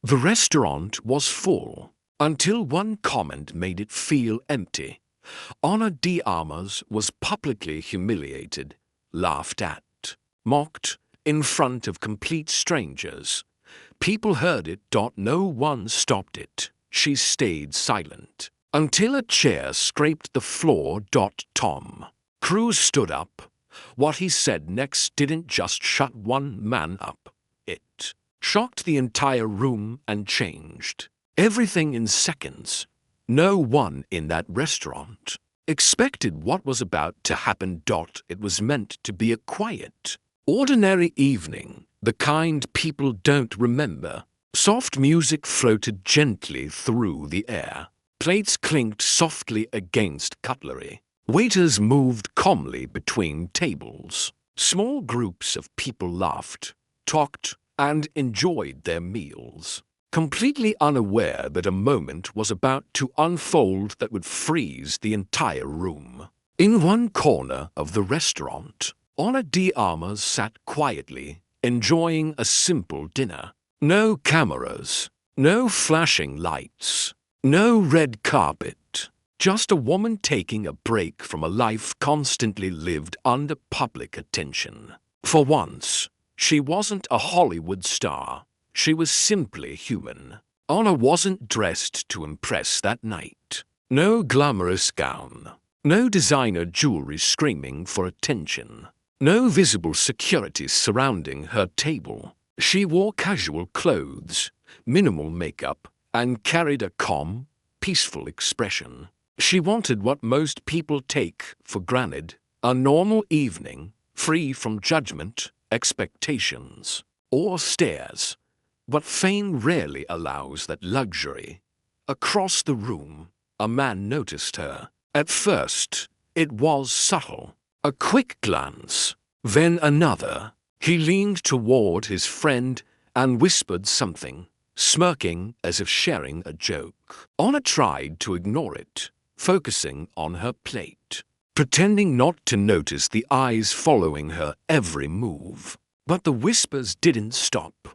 The restaurant was full, until one comment made it feel empty. Ana de Armas was publicly humiliated, laughed at, mocked, in front of complete strangers. People heard it. No one stopped it. She stayed silent, until a chair scraped the floor. Tom Cruise stood up. What he said next didn't just shut one man up. It shocked the entire room and changed everything in seconds. No one in that restaurant expected what was about to happen. It was meant to be a quiet, ordinary evening, the kind people don't remember. Soft music floated gently through the air. Plates clinked softly against cutlery. Waiters moved calmly between tables. Small groups of people laughed, talked, and enjoyed their meals, completely unaware that a moment was about to unfold that would freeze the entire room. In one corner of the restaurant, Ana de Armas sat quietly, enjoying a simple dinner. No cameras, no flashing lights, no red carpet. Just a woman taking a break from a life constantly lived under public attention. For once, she wasn't a Hollywood star. She was simply human. Ana wasn't dressed to impress that night. No glamorous gown. No designer jewelry screaming for attention. No visible security surrounding her table. She wore casual clothes, minimal makeup, and carried a calm, peaceful expression. She wanted what most people take for granted: a normal evening, free from judgment, expectations, or stares. But fame rarely allows that luxury. Across the room, a man noticed her. At first, it was subtle. A quick glance, then another. He leaned toward his friend and whispered something, smirking as if sharing a joke. Ana tried to ignore it, focusing on her plate, pretending not to notice the eyes following her every move. But the whispers didn't stop.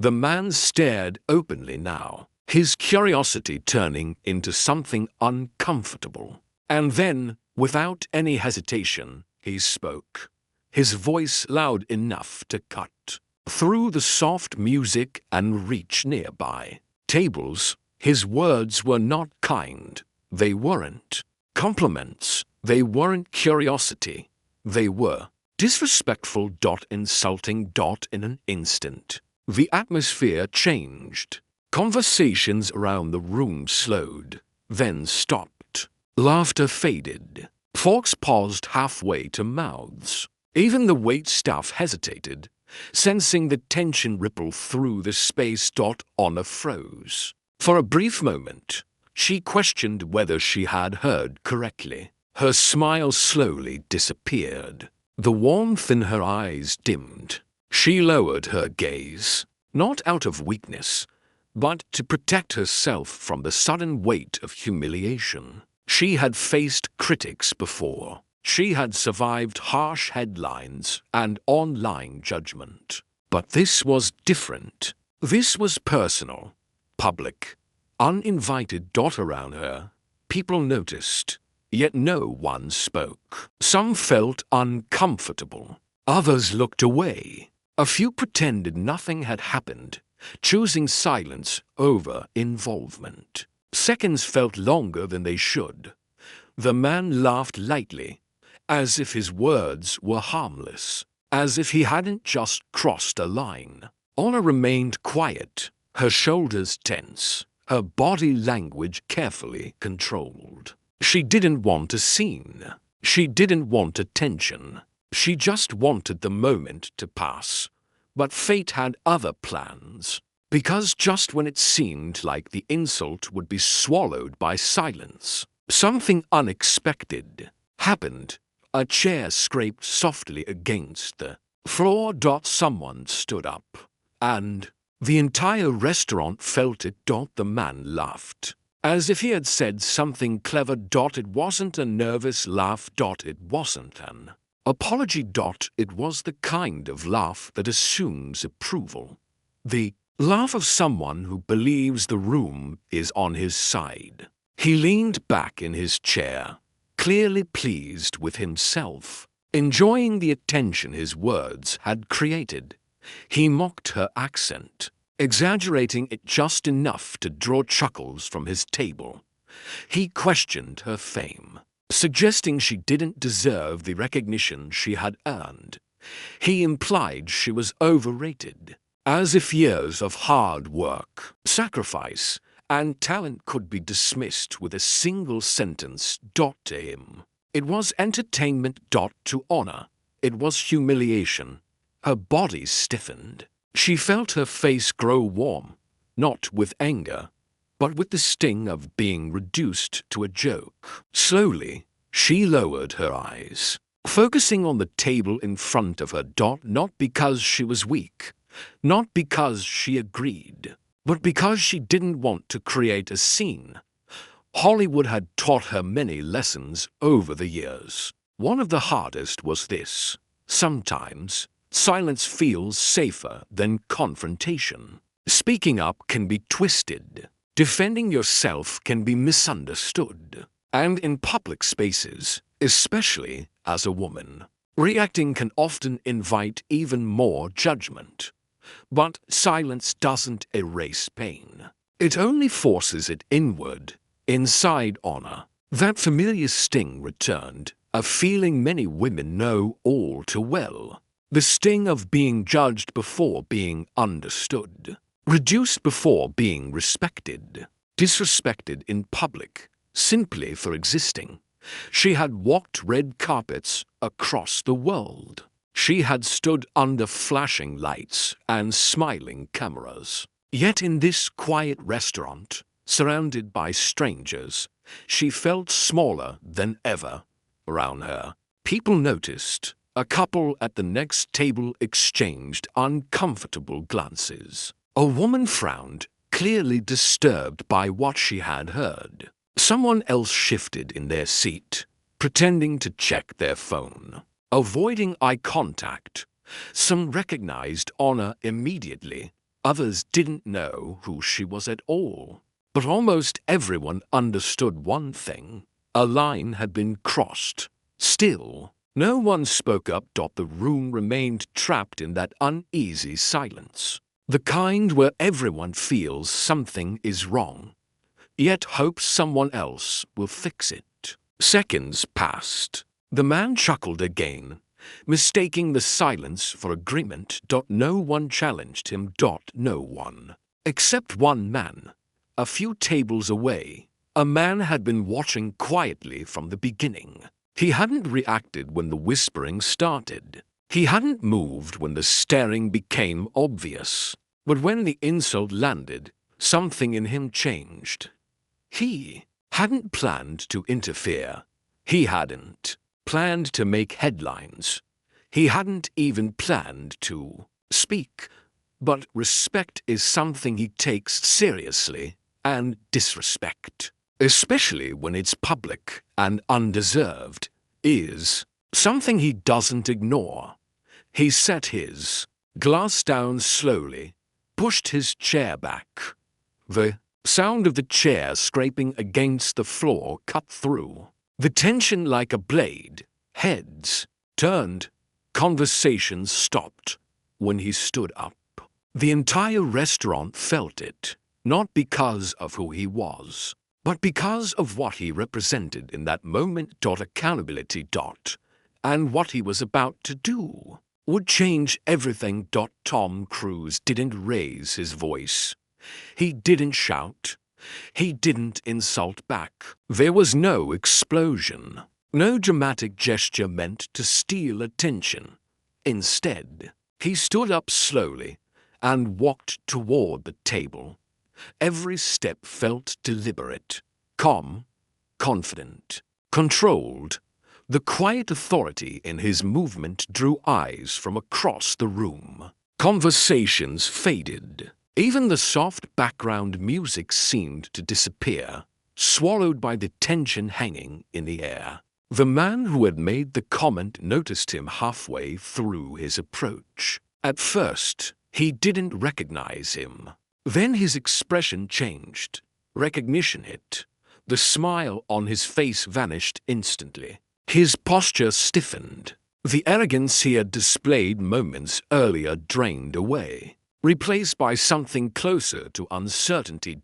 The man stared openly now, his curiosity turning into something uncomfortable. And then, without any hesitation, he spoke, his voice loud enough to cut through the soft music and reach nearby tables. His words were not kind. They weren't compliments. They weren't curiosity. They were disrespectful. Insulting. In an instant, the atmosphere changed. Conversations around the room slowed, then stopped. Laughter faded. Forks paused halfway to mouths. Even the waitstaff hesitated, sensing the tension ripple through the space. Ana froze. For a brief moment, she questioned whether she had heard correctly. Her smile slowly disappeared. The warmth in her eyes dimmed. She lowered her gaze, not out of weakness, but to protect herself from the sudden weight of humiliation. She had faced critics before. She had survived harsh headlines and online judgment. But this was different. This was personal, public, uninvited. Around her, people noticed, yet no one spoke. Some felt uncomfortable. Others looked away. A few pretended nothing had happened, choosing silence over involvement. Seconds felt longer than they should. The man laughed lightly, as if his words were harmless, as if he hadn't just crossed a line. Ana remained quiet, her shoulders tense, her body language carefully controlled. She didn't want a scene. She didn't want attention. She just wanted the moment to pass. But fate had other plans. Because just when it seemed like the insult would be swallowed by silence, something unexpected happened. A chair scraped softly against the floor. Someone stood up, and the entire restaurant felt it. The man laughed, as if he had said something clever. It wasn't a nervous laugh. It wasn't an apology. It was the kind of laugh that assumes approval. The Laugh of someone who believes the room is on his side. He leaned back in his chair, clearly pleased with himself, enjoying the attention his words had created. He mocked her accent, exaggerating it just enough to draw chuckles from his table. He questioned her fame, suggesting she didn't deserve the recognition she had earned. He implied she was overrated, as if years of hard work, sacrifice, and talent could be dismissed with a single sentence. To him, it was entertainment. To Ana, it was humiliation. Her body stiffened. She felt her face grow warm, not with anger, but with the sting of being reduced to a joke. Slowly, she lowered her eyes, focusing on the table in front of her. Not because she was weak, not because she agreed, but because she didn't want to create a scene. Hollywood had taught her many lessons over the years. One of the hardest was this: sometimes silence feels safer than confrontation. Speaking up can be twisted. Defending yourself can be misunderstood. And in public spaces, especially as a woman, reacting can often invite even more judgment. But silence doesn't erase pain. It only forces it inward. Inside Ana, that familiar sting returned, a feeling many women know all too well. The sting of being judged before being understood, reduced before being respected, disrespected in public, simply for existing. She had walked red carpets across the world. She had stood under flashing lights and smiling cameras. Yet in this quiet restaurant, surrounded by strangers, she felt smaller than ever. Around her, people noticed. A couple at the next table exchanged uncomfortable glances. A woman frowned, clearly disturbed by what she had heard. Someone else shifted in their seat, pretending to check their phone, avoiding eye contact. Some recognized Ana immediately. Others didn't know who she was at all. But almost everyone understood one thing: a line had been crossed. Still, no one spoke up. The room remained trapped in that uneasy silence, the kind where everyone feels something is wrong, yet hopes someone else will fix it. Seconds passed. The man chuckled again, mistaking the silence for agreement. No one challenged him. No one. Except one man, a few tables away. A man had been watching quietly from the beginning. He hadn't reacted when the whispering started. He hadn't moved when the staring became obvious. But when the insult landed, something in him changed. He hadn't planned to interfere. He hadn't planned to make headlines. He hadn't even planned to speak. But respect is something he takes seriously, and disrespect, especially when it's public and undeserved, is something he doesn't ignore. He set his glass down slowly, pushed his chair back. The sound of the chair scraping against the floor cut through. The tension like a blade. Heads turned. Conversations stopped. When he stood up, the entire restaurant felt it, not because of who he was, but because of what he represented in that moment. Accountability. And what he was about to do would change everything. Tom Cruise didn't raise his voice. He didn't shout. He didn't insult back. There was no explosion. No dramatic gesture meant to steal attention. Instead, he stood up slowly and walked toward the table. Every step felt deliberate, calm, confident, controlled. The quiet authority in his movement drew eyes from across the room. Conversations faded. Even the soft background music seemed to disappear, swallowed by the tension hanging in the air. The man who had made the comment noticed him halfway through his approach. At first, He didn't recognize him. Then his expression changed. Recognition hit. The smile on his face vanished instantly. His posture stiffened. The arrogance he had displayed moments earlier drained away, replaced by something closer to uncertainty.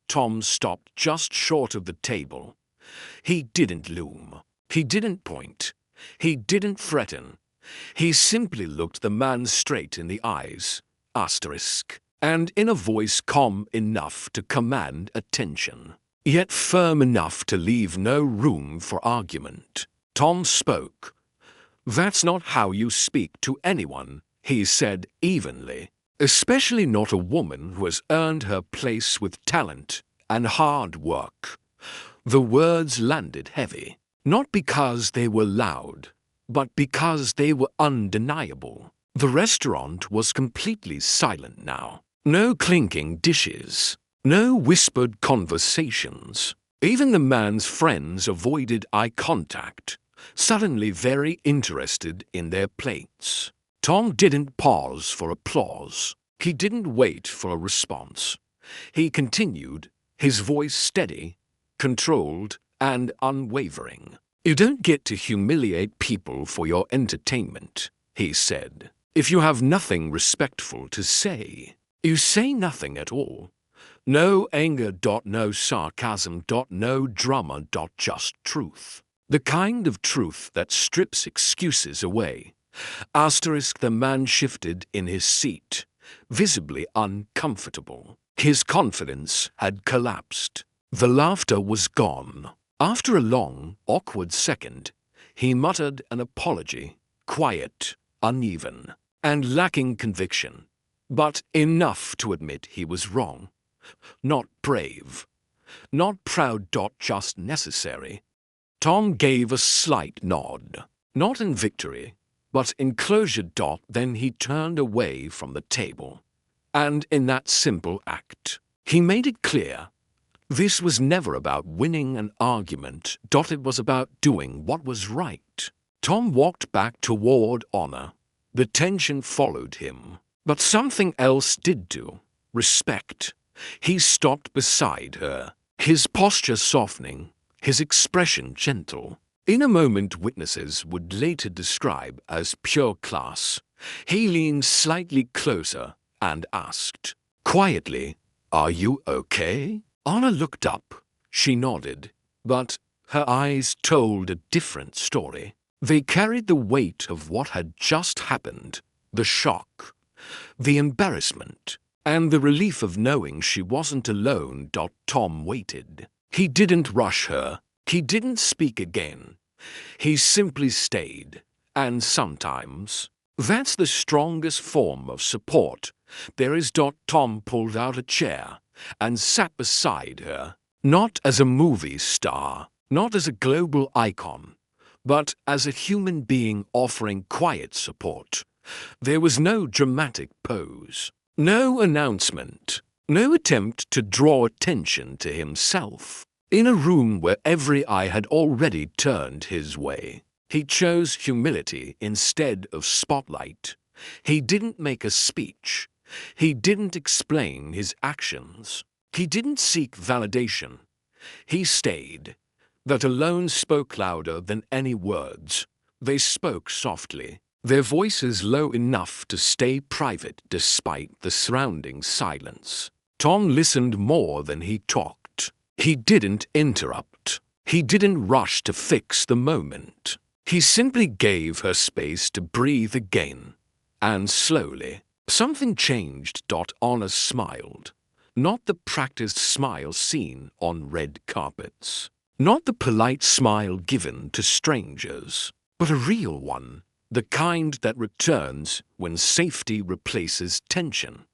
Tom stopped just short of the table. He didn't loom. He didn't point. He didn't threaten. He simply looked the man straight in the eyes, and in a voice calm enough to command attention, yet firm enough to leave no room for argument. Tom spoke. "That's not how you speak to anyone," he said evenly, "especially not a woman who has earned her place with talent and hard work." The words landed heavy, not because they were loud, but because they were undeniable. The restaurant was completely silent now. No clinking dishes, no whispered conversations. Even the man's friends avoided eye contact, suddenly very interested in their plates. Tom didn't pause for applause. He didn't wait for a response. He continued, his voice steady, controlled, and unwavering. "You don't get to humiliate people for your entertainment," he said. "If you have nothing respectful to say, you say nothing at all. No anger, no sarcasm, no drama, just truth. The kind of truth that strips excuses away." The man shifted in his seat, visibly uncomfortable. His confidence had collapsed. The laughter was gone. After a long, awkward second, he muttered an apology, quiet, uneven, and lacking conviction, but enough to admit he was wrong. Not brave, not proud, just necessary. Tom gave a slight nod, not in victory, but in closure. Then he turned away from the table, and in that simple act, he made it clear this was never about winning an argument. It was about doing what was right. Tom walked back toward Honor. The tension followed him, but something else did too. Respect. He stopped beside her, his posture softening, his expression gentle. In a moment witnesses would later describe as pure class, he leaned slightly closer and asked, quietly, "Are you okay?" Anna looked up. She nodded, but her eyes told a different story. They carried the weight of what had just happened, the shock, the embarrassment, and the relief of knowing she wasn't alone. Tom waited. He didn't rush her. He didn't speak again. He simply stayed. And sometimes, that's the strongest form of support there is. Tom pulled out a chair and sat beside her, not as a movie star, not as a global icon, but as a human being offering quiet support. There was no dramatic pose, no announcement, no attempt to draw attention to himself. In a room where every eye had already turned his way, he chose humility instead of spotlight. He didn't make a speech. He didn't explain his actions. He didn't seek validation. He stayed. That alone spoke louder than any words. They spoke softly, their voices low enough to stay private despite the surrounding silence. Tom listened more than he talked. He didn't interrupt. He didn't rush to fix the moment. He simply gave her space to breathe again. And slowly, something changed. Anna smiled. Not the practiced smile seen on red carpets. Not the polite smile given to strangers, but a real one. The kind that returns when safety replaces tension.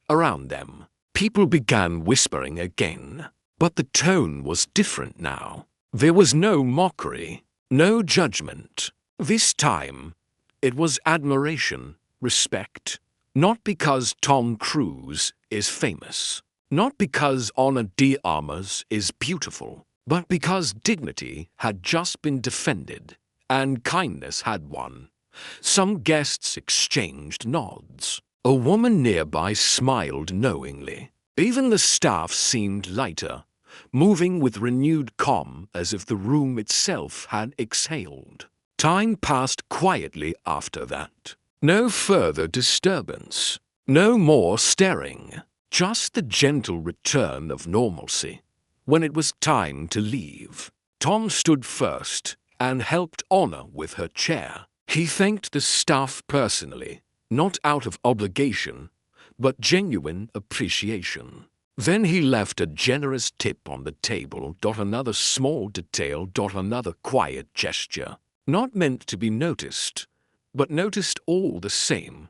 Around them, people began whispering again. But the tone was different now. There was no mockery, no judgment. This time, it was admiration, respect. Not because Tom Cruise is famous, not because Ana de Armas is beautiful, but because dignity had just been defended, and kindness had won. Some guests exchanged nods. A woman nearby smiled knowingly. Even the staff seemed lighter, moving with renewed calm as if the room itself had exhaled. Time passed quietly after that. No further disturbance. No more staring. Just the gentle return of normalcy. When it was time to leave, Tom stood first and helped Anna with her chair. He thanked the staff personally, not out of obligation, but genuine appreciation. Then he left a generous tip on the table. Another small detail. Another quiet gesture. Not meant to be noticed, but noticed all the same.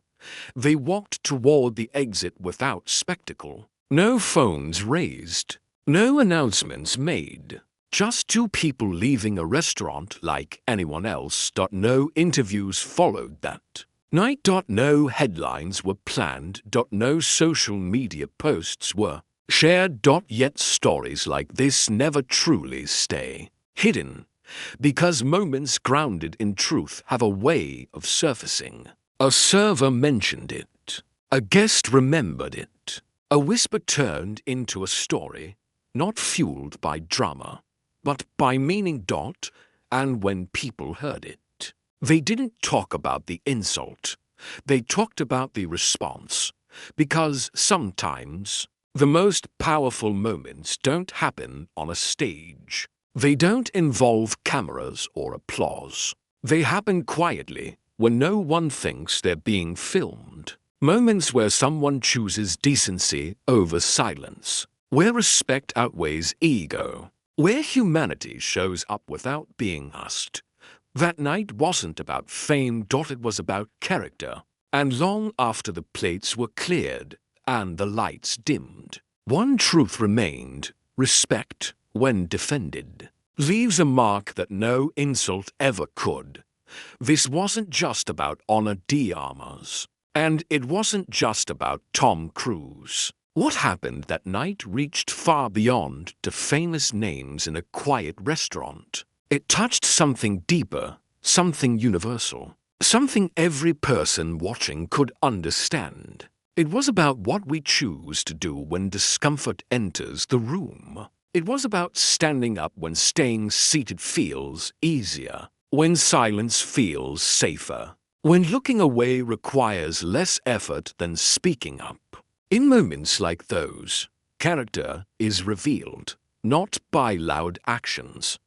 They walked toward the exit without spectacle. No phones raised. No announcements made. Just two people leaving a restaurant like anyone else. No interviews followed that night. No headlines were planned. No social media posts were shared. Yet stories like this never truly stay hidden, because moments grounded in truth have a way of surfacing. A server mentioned it. A guest remembered it. A whisper turned into a story, not fueled by drama, but by meaning. And when people heard it, they didn't talk about the insult. They talked about the response, because sometimes the most powerful moments don't happen on a stage. They don't involve cameras or applause. They happen quietly, when no one thinks they're being filmed. Moments where someone chooses decency over silence, where respect outweighs ego, where humanity shows up without being asked. That night wasn't about fame. It was about character. And long after the plates were cleared and the lights dimmed, one truth remained: respect, when defended, leaves a mark that no insult ever could. This wasn't just about Ana de Armas, and it wasn't just about Tom Cruise. What happened that night reached far beyond to famous names in a quiet restaurant. It touched something deeper, something universal, something every person watching could understand. It was about what we choose to do when discomfort enters the room. It was about standing up when staying seated feels easier, when silence feels safer, when looking away requires less effort than speaking up. In moments like those, character is revealed, not by loud actions,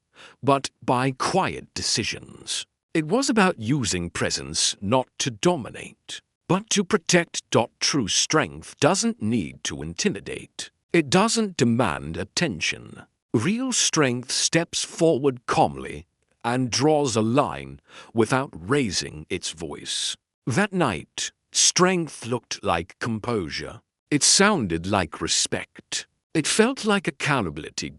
but by quiet decisions. It was about using presence not to dominate, but to protect. True strength doesn't need to intimidate. It doesn't demand attention. Real strength steps forward calmly and draws a line without raising its voice. That night, strength looked like composure. It sounded like respect. It felt like accountability.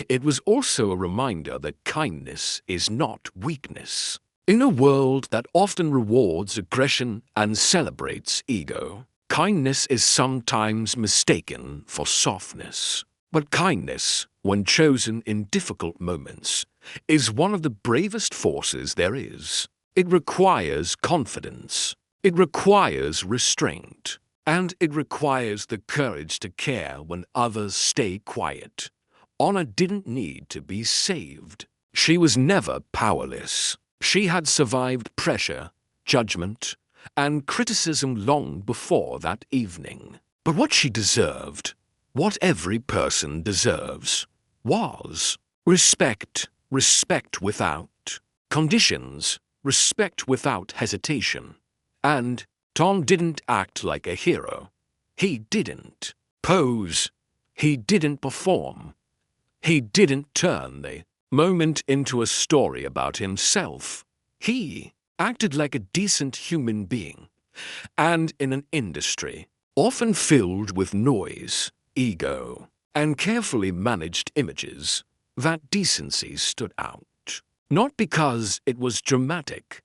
It was also a reminder that kindness is not weakness. In a world that often rewards aggression and celebrates ego, kindness is sometimes mistaken for softness. But kindness, when chosen in difficult moments, is one of the bravest forces there is. It requires confidence. It requires restraint. And it requires the courage to care when others stay quiet. Anna didn't need to be saved. She was never powerless. She had survived pressure, judgment, and criticism long before that evening. But what she deserved, what every person deserves, was respect. Respect without conditions. Respect without hesitation. And Tom didn't act like a hero. He didn't pose. He didn't perform. He didn't turn the moment into a story about himself. He acted like a decent human being. And in an industry often filled with noise, ego, and carefully managed images, that decency stood out. Not because it was dramatic,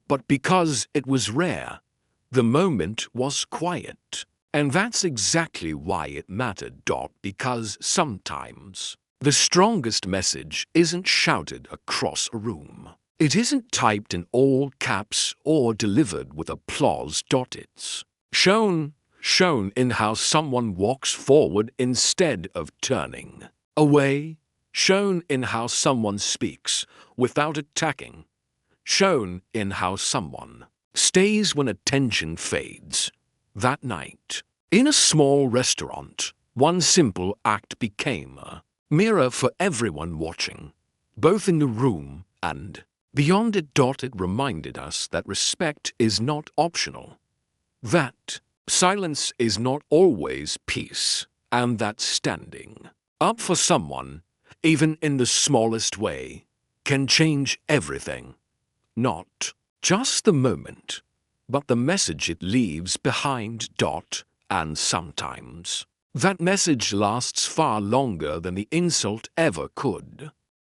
but because it was rare. The moment was quiet. And that's exactly why it mattered. Because sometimes the strongest message isn't shouted across a room. It isn't typed in all caps or delivered with applause. It's Shown in how someone walks forward instead of turning away. Shown in how someone speaks without attacking. Shown in how someone stays when attention fades. That night, in a small restaurant, one simple act became a mirror for everyone watching, both in the room and beyond it. It reminded us that respect is not optional, that silence is not always peace, and that standing up for someone, even in the smallest way, can change everything. Not just the moment, but the message it leaves behind. And sometimes that message lasts far longer than the insult ever could.